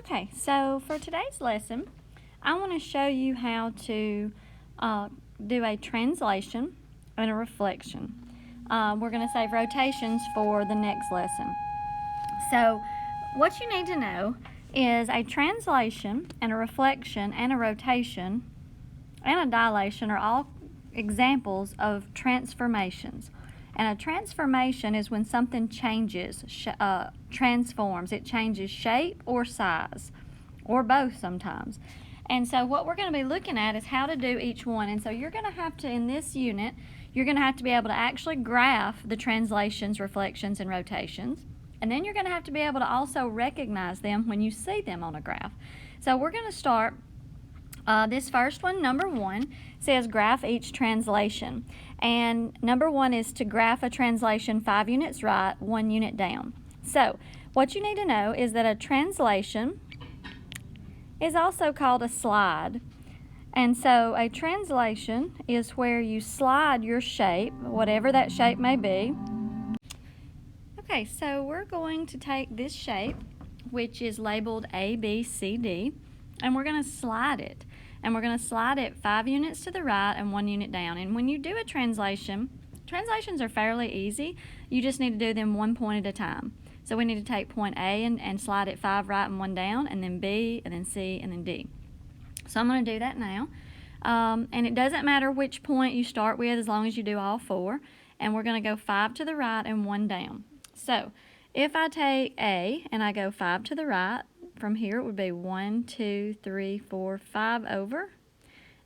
Okay, so for today's lesson, I want to show you how to do a translation and a reflection. We're going to save rotations for the next lesson. So what you need to know is a translation and a reflection and a rotation and a dilation are all examples of transformations. And a transformation is when something changes, transforms. It changes shape or size, or both sometimes. And so what we're going to be looking at is how to do each one. And so you're going to have to, in this unit, you're going to have to be able to actually graph the translations, reflections, and rotations. And then you're going to have to be able to also recognize them when you see them on a graph. So we're going to start this first one, number 1, says graph each translation. And number 1 is to graph a translation 5 units right, 1 unit down. So what you need to know is that a translation is also called a slide. And so a translation is where you slide your shape, whatever that shape may be. Okay, so we're going to take this shape, which is labeled A, B, C, D, and we're going to slide it. And we're going to slide it 5 units to the right and 1 unit down. And when you do a translation, translations are fairly easy. You just need to do them 1 point at a time. So we need to take point A and slide it 5 right and 1 down, and then B, and then C, and then D. So I'm going to do that now. And it doesn't matter which point you start with as long as you do all 4. And we're going to go 5 to the right and 1 down. So if I take A and I go 5 to the right, from here it would be 1, 2, 3, 4, 5 over.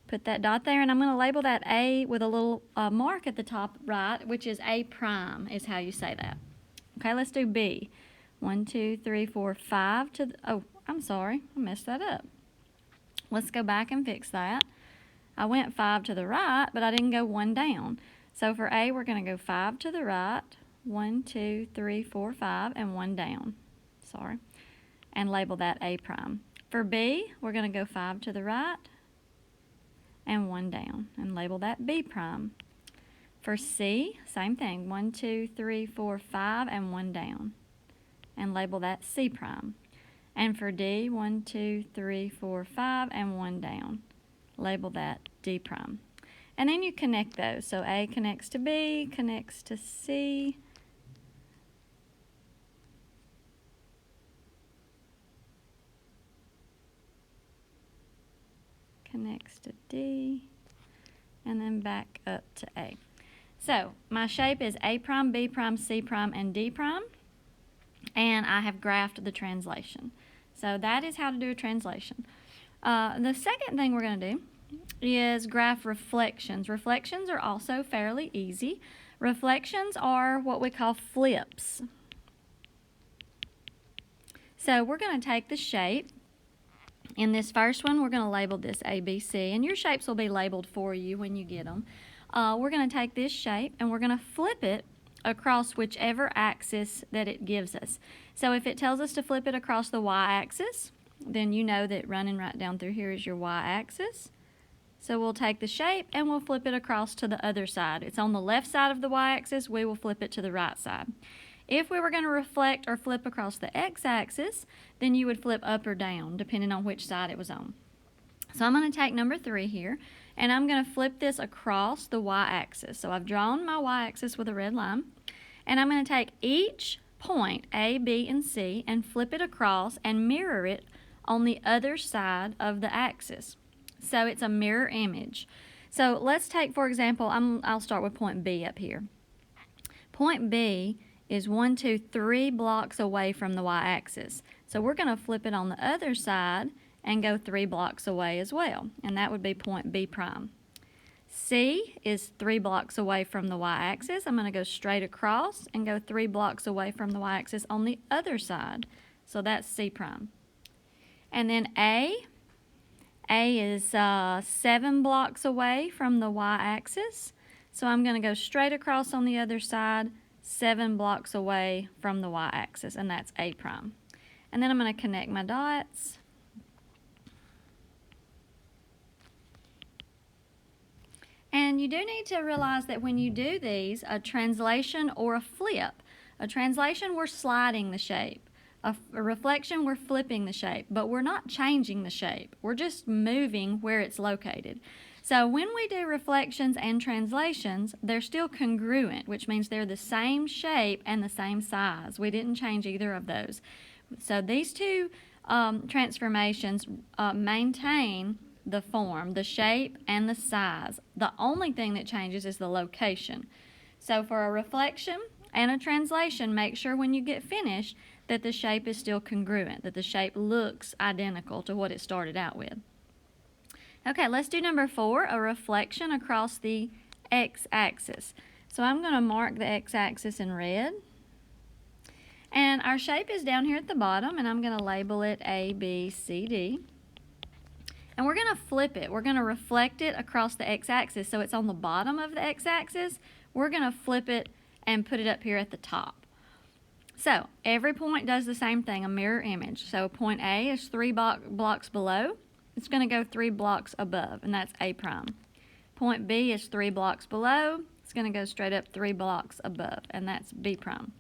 Put that dot there, and I'm going to label that A with a little mark at the top right, which is A prime is how you say that. Okay, let's do B. 1, 2, 3, 4, 5 to the, oh, I'm sorry, I messed that up. Let's go back and fix that. I went 5 to the right, but I didn't go 1 down. So for A, we're going to go 5 to the right, 1, 2, 3, 4, 5, and 1 down. Sorry. And label that A prime. For B, we're going to go 5 to the right and 1 down, and label that B prime. For C, same thing, 1, 2, 3, 4, 5, and 1 down, and label that C prime. And for D, 1, 2, 3, 4, 5, and 1 down, label that D prime. And then you connect those. So A connects to B, connects to C, connects to D, and then back up to A. So my shape is A prime, B prime, C prime, and D prime, and I have graphed the translation. So that is how to do a translation. The second thing we're going to do is graph reflections. Reflections are also fairly easy. Reflections are what we call flips. So we're going to take the shape. In this first one, we're going to label this A, B, C, and your shapes will be labeled for you when you get them. We're going to take this shape and we're going to flip it across whichever axis that it gives us. So if it tells us to flip it across the y-axis, then you know that running right down through here is your y-axis. So we'll take the shape and we'll flip it across to the other side. It's on the left side of the y-axis, we will flip it to the right side. If we were going to reflect or flip across the x-axis, then you would flip up or down, depending on which side it was on. So I'm going to take number 3 here, and I'm going to flip this across the y-axis. So I've drawn my y-axis with a red line, and I'm going to take each point, A, B, and C, and flip it across and mirror it on the other side of the axis. So it's a mirror image. So let's take, for example, I'll start with point B up here. Point B is 1, 2, 3 blocks away from the y-axis. So we're going to flip it on the other side and go 3 blocks away as well, and that would be point B prime. C is 3 blocks away from the y-axis. I'm going to go straight across and go 3 blocks away from the y-axis on the other side. So that's C prime. And then A is 7 blocks away from the y-axis. So I'm going to go straight across on the other side, 7 blocks away from the y-axis, and that's A prime. And then I'm going to connect my dots. And you do need to realize that when you do these, a translation or a flip, a translation, we're sliding the shape. A reflection, we're flipping the shape, but we're not changing the shape. We're just moving where it's located. So when we do reflections and translations, they're still congruent, which means they're the same shape and the same size. We didn't change either of those. So these two transformations maintain the form, the shape, and the size. The only thing that changes is the location. So for a reflection and a translation, make sure when you get finished that the shape is still congruent, that the shape looks identical to what it started out with. Okay, let's do number 4, a reflection across the x-axis. So I'm going to mark the x-axis in red. And our shape is down here at the bottom, and I'm going to label it A, B, C, D. And we're going to flip it. We're going to reflect it across the x-axis so it's on the bottom of the x-axis. We're going to flip it and put it up here at the top. So every point does the same thing, a mirror image. So point A is 3 blocks below. It's going to go 3 blocks above, and that's A prime. Point B is 3 blocks below. It's going to go straight up 3 blocks above, and that's B prime.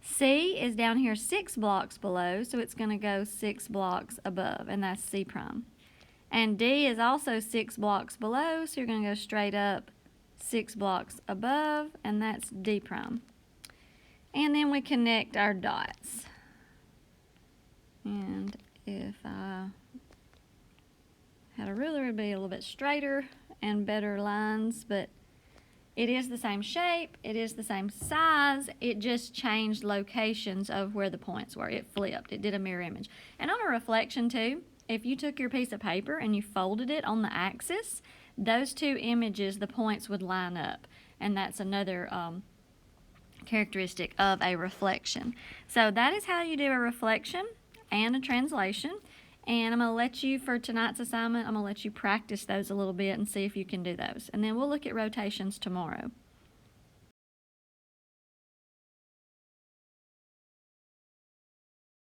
C is down here 6 blocks below, so it's going to go 6 blocks above, and that's C prime. And D is also 6 blocks below, so you're going to go straight up 6 blocks above, and that's D prime. And then we connect our dots. And if I had a ruler, it would be a little bit straighter and better lines, but it is the same shape, it is the same size, it just changed locations of where the points were. It flipped, it did a mirror image. And on a reflection too, if you took your piece of paper and you folded it on the axis, those two images, the points would line up. And that's another characteristic of a reflection. So that is how you do a reflection and a translation. And I'm going to let you, for tonight's assignment, I'm going to let you practice those a little bit and see if you can do those. And then we'll look at rotations tomorrow.